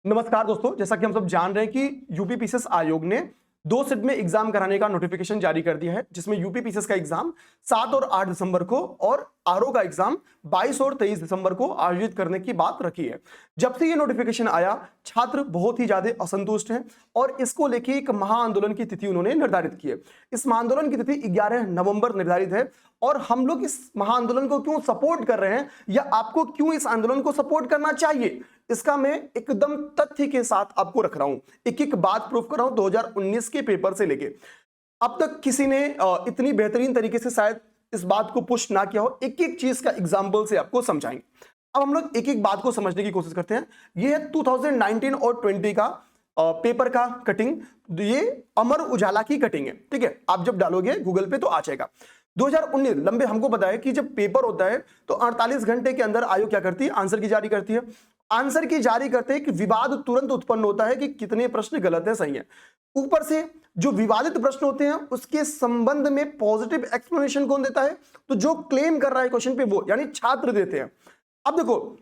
नमस्कार दोस्तों, जैसा कि हम सब जान रहे हैं कि यूपी पीसीएस आयोग ने 2 शिफ्ट में एग्जाम कराने का नोटिफिकेशन जारी कर दिया है, जिसमें यूपी पीसीएस का एग्जाम 7 और 8 दिसंबर को और आरओ का एग्जाम 22 और 23 दिसंबर को आयोजित करने की बात रखी है। जब से ये नोटिफिकेशन आया, छात्र बहुत ही ज्यादा असंतुष्ट हैं और इसको लेके एक महाआंदोलन की तिथि उन्होंने निर्धारित की है। इस महाआंदोलन की तिथि 11 नवंबर निर्धारित है और हम लोग इस महाआंदोलन को क्यों सपोर्ट कर रहे हैं या आपको क्यों इस आंदोलन को सपोर्ट करना चाहिए, इसका मैं एकदम तथ्य के साथ आपको रख रहा हूं। एक एक बात प्रूफ कर रहा हूं। 2019 के पेपर से लेके अब तक किसी ने इतनी बेहतरीन तरीके से शायद इस बात को पुश ना किया हो। एक एक चीज का एग्जाम्पल से आपको समझाएंगे। अब हम लोग एक एक बात को समझने की कोशिश करते हैं। ये है 2019 और 20 का पेपर का कटिंग। ये अमर उजाला की कटिंग है, ठीक है। आप जब डालोगे गूगल पे तो आ जाएगा। 2019 लंबे, हमको पता है कि जब पेपर होता है तो 48 घंटे के अंदर आयोग क्या करती है, आंसर की जारी करती है। आंसर की जारी करते हैं कि विवाद तुरंत उत्पन्न होता है कि कितने प्रश्न गलत है, सही है। ऊपर से जो विवादित प्रश्न होते हैं उसके संबंध में पॉजिटिव एक्सप्लेनेशन कौन देता है, तो जो क्लेम कर रहा है क्वेश्चन पे वो यानी छात्र देते हैं। अब देखो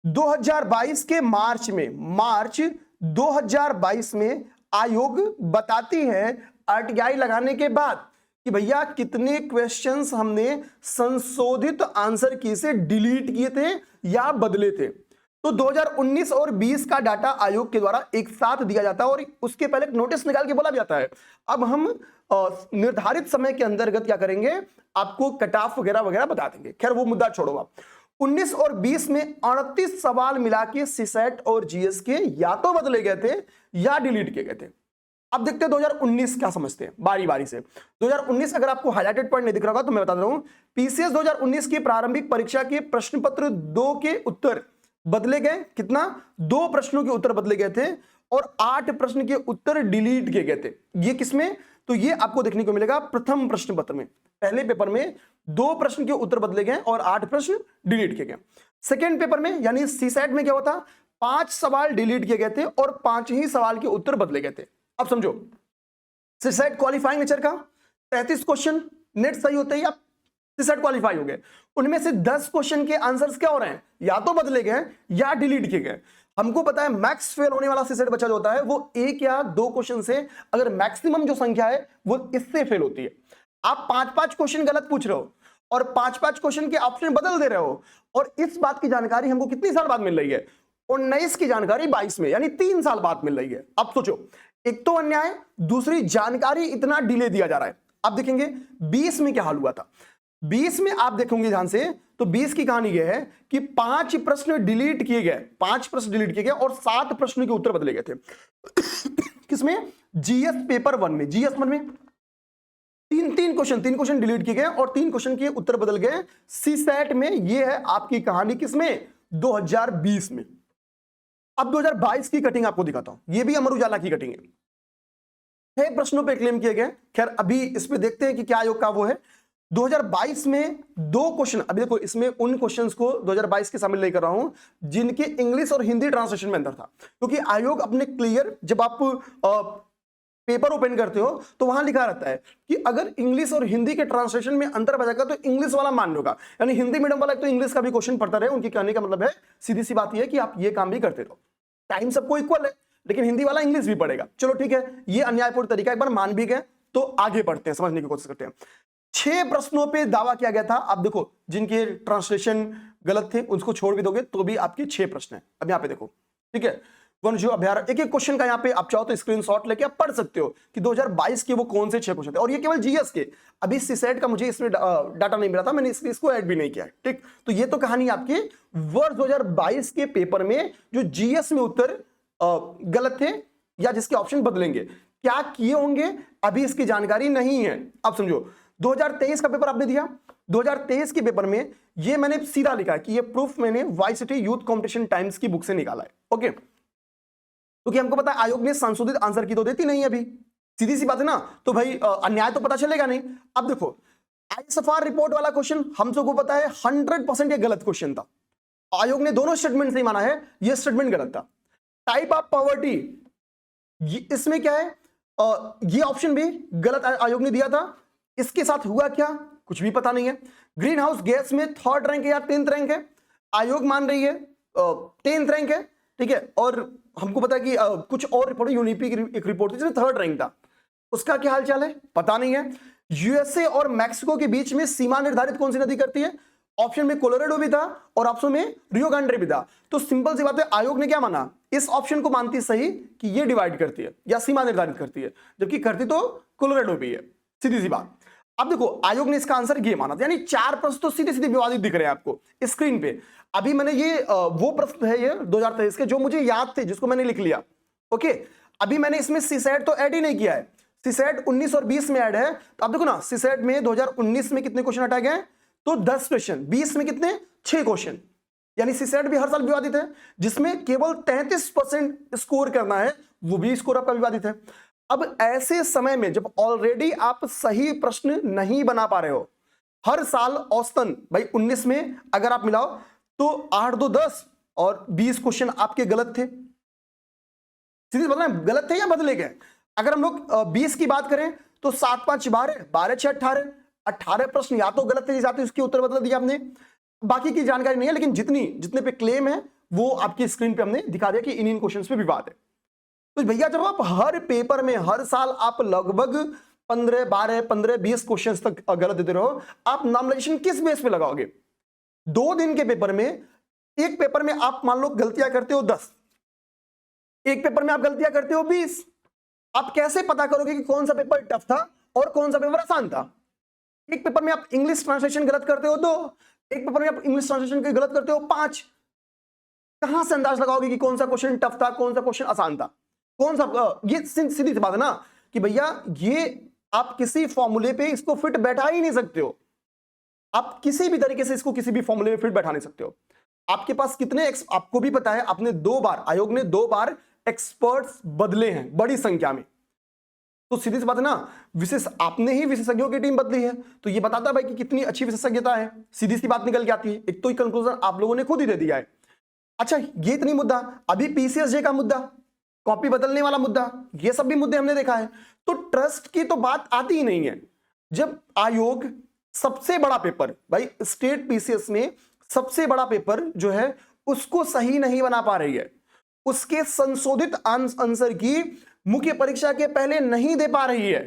2022 के मार्च 2022 में आयोग बताती है आरटीआई लगाने के बाद कि भैया कितने क्वेश्चंस हमने संशोधित आंसर की से डिलीट किए थे या बदले थे। तो 2019 और 20 का डाटा आयोग के द्वारा एक साथ दिया जाता है और उसके पहले नोटिस निकाल के बोला जाता है अब हम निर्धारित समय के अंतर्गत क्या करेंगे, आपको कट ऑफ वगैरह वगैरह बता देंगे। खैर वो मुद्दा छोड़ो। आप 19 और 20 में 38 सवाल मिला के सीसेट और जीएस के या तो बदले गए थे या डिलीट किए गए थे। अब देखते हैं 2019 क्या समझते हैं बारी बारी से। 2019 अगर आपको हाईलाइटेड पॉइंट नहीं दिख रहा होगा तो मैं बता दे रहा हूं। पीसीएस 2019 की प्रारंभिक परीक्षा के प्रश्न पत्र 2 के उत्तर बदले गए। कितना? 2 प्रश्नों के उत्तर बदले गए थे और 8 प्रश्न के उत्तर डिलीट किए गए थे। ये किसमें? तो ये आपको देखने को मिलेगा प्रथम प्रश्न पत्र में। पहले पेपर में 2 प्रश्न के उत्तर बदले गए और 8 प्रश्न डिलीट किए गए। सेकेंड पेपर में यानी सीसेट में क्या होता, 5 सवाल डिलीट किए गए थे और 5 ही सवाल के उत्तर बदले गए थे। अब समझो, सीसेट क्वालिफाइंग नेचर का 33 क्वेश्चन नेट सही होते ही आप सीसेट क्वालिफाई हो गए। उनमें से 10 क्वेश्चन के आंसर्स क्या हो रहे हैं, या तो बदले गए या डिलीट किए गए। हमको पता है मैक्स फेल होने वाला सीसेट बचा जो होता है वो 1 या 2 क्वेश्चन से, अगर मैक्सिमम जो संख्या है वो इससे फेल होती है। आप 5-5 क्वेश्चन गलत पूछ रहे हो और 5-5 क्वेश्चन के ऑप्शन बदल दे रहे हो और इस बात की जानकारी हमको कितनी साल बाद मिल रही है, 19 की जानकारी 22 में, यानी 3 साल बाद मिल रही है। अब सोचो, एक तो अन्याय, दूसरी जानकारी इतना डिले दिया जा रहा है। अब देखेंगे 20 में क्या हाल हुआ था। 20 में आप देखोगे ध्यान से तो 20 की कहानी यह है कि 5 प्रश्न डिलीट किए गए, 5 प्रश्न डिलीट किए गए और 7 प्रश्नों के उत्तर बदले गए थे। किसमें? जीएस पेपर 1 में। जीएस 1 में 3 क्वेश्चन डिलीट किए गए और 3 क्वेश्चन के उत्तर बदल गए। सीसेट में यह है आपकी कहानी। किसमें? 2020 में। अब 2022 की कटिंग आपको दिखाता हूं। यह भी अमर उजाला की कटिंग है। 6 प्रश्नों पे क्लेम किए गए। खैर अभी इस पे देखते हैं कि क्या आयोग का वो है। 2022 में 2 क्वेश्चन, अभी देखो इसमें उन क्वेश्चंस को 2022 के शामिल नहीं कर रहा हूं जिनके इंग्लिश और हिंदी ट्रांसलेशन में अंदर था, क्योंकि आयोग अपने क्लियर, जब आप पेपर ओपन करते हो तो वहां लिखा रहता है कि अगर इंग्लिश और हिंदी के ट्रांसलेशन में अंतर बचेगा तो इंग्लिश वाला मान होगा, यानी हिंदी मीडियम वाला तो इंग्लिश का भी क्वेश्चन पढ़ता रहे। उनके कहने का मतलब है, सीधी सी बात यह है कि आप ये काम भी करते रहो, टाइम सबको इक्वल है, लेकिन हिंदी वाला इंग्लिश भी पढ़ेगा। चलो ठीक है, ये अन्यायपूर्ण तरीका एक बार मान भी गए तो आगे बढ़ते हैं, समझने की कोशिश करते हैं। 6 प्रश्नों पे दावा किया गया था। आप देखो जिनके ट्रांसलेशन गलत थे उसको छोड़ भी दोगे तो भी आपके 6 प्रश्न हैं। अब यहां पे देखो, ठीक है, वन्यजीव अभयारण्य, एक एक क्वेश्चन का यहां पे आप चाहो तो स्क्रीनशॉट लेके आप पढ़ सकते हो कि 2022 के वो कौन से 6 क्वेश्चन थे, और ये केवल जीएस के। अभी सीसेट का मुझे इसमें डाटा नहीं मिला था, मैंने इसलिए इसको ऐड भी नहीं किया है, ठीक। तो ये तो कहानी आपके वर्ष 2022 के पेपर में जो जीएस में उत्तर गलत थे या जिसके ऑप्शन बदलेंगे, क्या किए होंगे अभी इसकी जानकारी नहीं है। अब समझो 2023 का पेपर आपने दिया। 2023 के पेपर में ये मैंने सीधा लिखा कि ये प्रूफ मैंने Y city Youth Competition Times की बुक से निकाला है, ओके। क्योंकि हमको पता है आयोग ने संशोधित आंसर की तो देती नहीं अभी, सीधी सी बात है ना, तो भाई अन्याय तो पता चलेगा नहीं। अब देखो आईएसएफआर रिपोर्ट वाला क्वेश्चन हम सबको पता है 100% ये गलत क्वेश्चन था। आयोग ने दोनों स्टेटमेंट से ही माना है ये स्टेटमेंट गलत था। टाइप ऑफ पॉवर्टी, इसमें क्या है, ये ऑप्शन भी गलत आयोग ने दिया था। इसके साथ हुआ क्या, कुछ भी पता नहीं है। ग्रीन हाउस गैस में 3rd रैंक है या 10th रैंक है, आयोग मान रही है 10th रैंक है। ठीक है। और हमको पता है कि कुछ और रिपोर्ट, यूनिपी की एक रिपोर्ट थी जिसमें 3rd रैंक था, उसका क्या हाल चाल है पता नहीं है। यूएसए और मैक्सिको के बीच में सीमा निर्धारित कौन सी नदी करती है? ऑप्शन में कोलोराडो भी था और ऑप्शन में रियो ग्रांडे भी था। तो सिंपल सी बात है, आयोग ने क्या माना, इस ऑप्शन को मानती सही कि ये डिवाइड करती है या सीमा निर्धारित करती है, जबकि करती तो कोलोराडो भी है, सीधी सी बात। अब देखो आयोग ने इसका आंसर ये माना, यानी 4 प्रश्न तो सीधे सीधे विवादित दिख रहे हैं आपको स्क्रीन पे। अभी मैंने ये वो प्रश्न है ये 2023 के जो मुझे याद थे, जिसको मैंने लिख लिया। ओके, अभी मैंने इसमें सीसैट तो ऐड ही नहीं किया है, सीसैट 19 और 20 में ऐड है। तो अब देखो ना, सीसैट में 2019 में कितने क्वेश्चन हटाए गए? तो 10 क्वेश्चन, 20 में कितने? 6 क्वेश्चन। यानी सीसैट भी हर साल विवादित है, जिसमें केवल 33% स्कोर करना है, वो भी स्कोर आपका विवादित है। अब ऐसे समय में जब ऑलरेडी आप सही प्रश्न नहीं बना पा रहे हो, हर साल औसतन भाई 19 में अगर आप मिलाओ तो 8 2 10 और 20 क्वेश्चन आपके गलत थे। सीधी बात है, गलत थे या बदले गए? अगर हम लोग 20 की बात करें तो 7 5 12 12 6 18 18 प्रश्न या तो गलत थे, जाते उसके उत्तर बदल दिया आपने। बाकी की जानकारी नहीं है, लेकिन जितने पे क्लेम है वो आपकी स्क्रीन पे हमने दिखा दिया कि इन क्वेश्चंस पे विवाद है। तो भैया जब आप हर पेपर में हर साल आप लगभग 15 12 15 20 क्वेश्चंस तक गलत देते रहो, आप नॉर्मलाइजेशन किस बेस पे लगाओगे? 2 दिन के पेपर में, एक पेपर में आप मान लो गलतियां करते हो 10, एक पेपर में आप गलतियां करते हो 20, आप कैसे पता करोगे कि कौन सा पेपर टफ था और कौन सा पेपर आसान था? एक पेपर में आप इंग्लिश ट्रांसलेशन गलत करते हो 2, एक पेपर में आप इंग्लिश ट्रांसलेशन गलत करते हो 5। कहां से अंदाज लगाओगे कि कौन सा क्वेश्चन टफ था, कौन सा क्वेश्चन आसान था, कौन सा? ये सीधी सी बात है ना कि भैया ये आप किसी फॉर्मूले पे इसको फिट बैठा ही नहीं सकते हो। आप किसी भी तरीके से इसको किसी भी फॉर्मूले में फिट बैठा नहीं सकते हो। आपके पास कितने आपको भी पता है, आपने 2 बार, आयोग ने 2 बार एक्सपर्ट्स बदले हैं बड़ी संख्या में। तो सीधी सी बात है ना, आपने ही विशेषज्ञों की टीम बदली है, तो ये बताता है भाई कि कितनी अच्छी विशेषज्ञता है। सीधी सी बात निकल के आती है, एक तो कंक्लूजन आप लोगों ने खुद ही दे दिया है। अच्छा, ये इतनी मुद्दा, अभी पीसीएसजे का मुद्दा, कॉपी बदलने वाला मुद्दा, ये सब भी मुद्दे हमने देखा है। तो ट्रस्ट की तो बात आती ही नहीं है। जब आयोग सबसे बड़ा पेपर, भाई स्टेट पीसीएस में सबसे बड़ा पेपर जो है उसको सही नहीं बना पा रही है, उसके संशोधित आंसर की मुख्य परीक्षा के पहले नहीं दे पा रही है,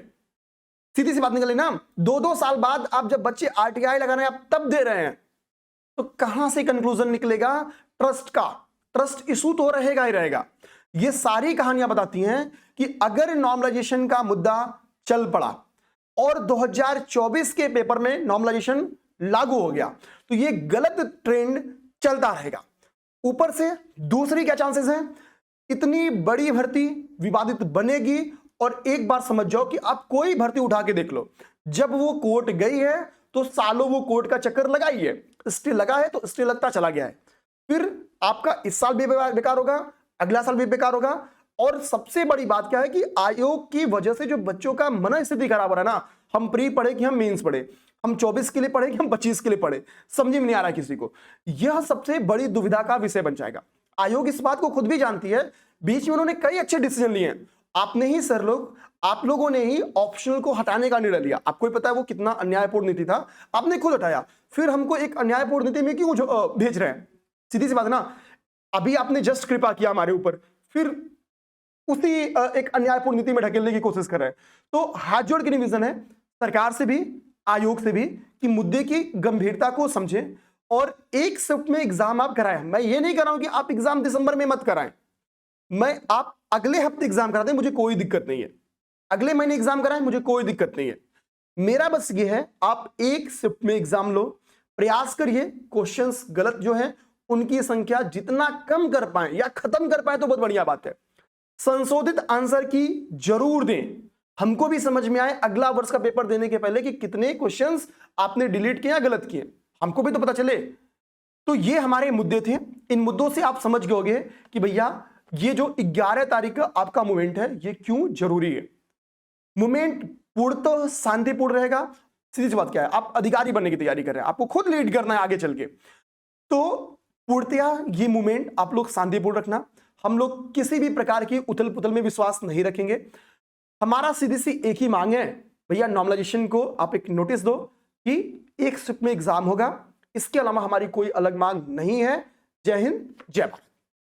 सीधी सी बात निकली ना। 2-2 साल बाद आप जब बच्चे आरटीआई लगा रहे हैं, आप तब दे रहे हैं, तो कहां से कंक्लूजन निकलेगा ट्रस्ट का? ट्रस्ट इशू तो रहेगा ही रहेगा। ये सारी कहानियां बताती हैं कि अगर नॉर्मलाइजेशन का मुद्दा चल पड़ा और 2024 के पेपर में नॉर्मलाइजेशन लागू हो गया, तो ये गलत ट्रेंड चलता रहेगा। ऊपर से दूसरी क्या चांसेस हैं, इतनी बड़ी भर्ती विवादित बनेगी। और एक बार समझ जाओ कि आप कोई भर्ती उठा के देख लो, जब वो कोर्ट गई है तो सालों वो कोर्ट का चक्कर लगाई है, स्टे लगा है तो स्टे लगता चला गया है, फिर आपका इस साल भी बेकार होगा, अगला साल भी बेकार होगा। और सबसे बड़ी बात क्या है कि आयोग की वजह से जो बच्चों का मन स्थिति खराब हो रहा है ना, हम प्री पढ़े कि हम मेंस पढ़े, हम 24 के लिए पढ़े कि हम 25 के लिए पढ़े, समझ में नहीं आ रहा किसी को। यह सबसे बड़ी दुविधा का विषय बन जाएगा। आयोग इस बात को खुद भी जानती है, बीच में उन्होंने कई अच्छे डिसीजन लिए हैं। आपने ही सर लोग, आप लोगों ने ही ऑप्शनल को हटाने का निर्णय लिया। आपको पता है वो कितना अन्यायपूर्ण नीति था, आपने खुद हटाया, फिर हमको एक अन्यायपूर्ण नीति में क्यों भेज रहे हैं? सीधी सी बात है ना, अभी आपने जस्ट कृपा किया हमारे ऊपर, फिर उसी एक अन्यायपूर्ण नीति में ढकेलने की कोशिश कर रहे हैं। तो हाथ जोड़ के निवेदन है सरकार से भी, आयोग से भी, कि मुद्दे की गंभीरता को समझें और एक शिफ्ट में एग्जाम आप कराएं। मैं ये नहीं कर रहा हूं कि आप एग्जाम दिसंबर में मत कराएं, मैं आप अगले हफ्ते एग्जाम करा दें, मुझे कोई दिक्कत नहीं है। अगले महीने एग्जाम कराएं, मुझे कोई दिक्कत नहीं है। मेरा बस ये है, आप एक शिफ्ट में एग्जाम लो, प्रयास करिए क्वेश्चंस गलत जो है उनकी संख्या जितना कम कर पाए या खत्म कर पाए तो बहुत बढ़िया बात है। संशोधित आंसर की जरूर दें, हमको भी समझ में आए अगला वर्ष का पेपर देने के पहले कि कितने क्वेश्चंस आपने डिलीट किए या गलत किए, हमको भी तो पता चले। तो ये हमारे मुद्दे थे। इन मुद्दों से आप समझ गए कि भैया ये जो 11 तारीख का आपका मूवमेंट है ये क्यों जरूरी है। मूवमेंट पूर्णतः शांतिपूर्ण रहेगा। सीधी सी बात क्या है, आप अधिकारी बनने की तैयारी कर रहे हैं, आपको खुद लीड करना है आगे चल के, तो पूर्णतः ये मूवमेंट आप लोग शांतिपूर्ण रखना। हम लोग किसी भी प्रकार की उथल पुथल में विश्वास नहीं रखेंगे। हमारा सीधी सी एक ही मांग है, भैया नॉर्मलाइजेशन को आप एक नोटिस दो कि एक शिफ्ट में एग्जाम होगा, इसके अलावा हमारी कोई अलग मांग नहीं है। जय हिंद, जय भारत।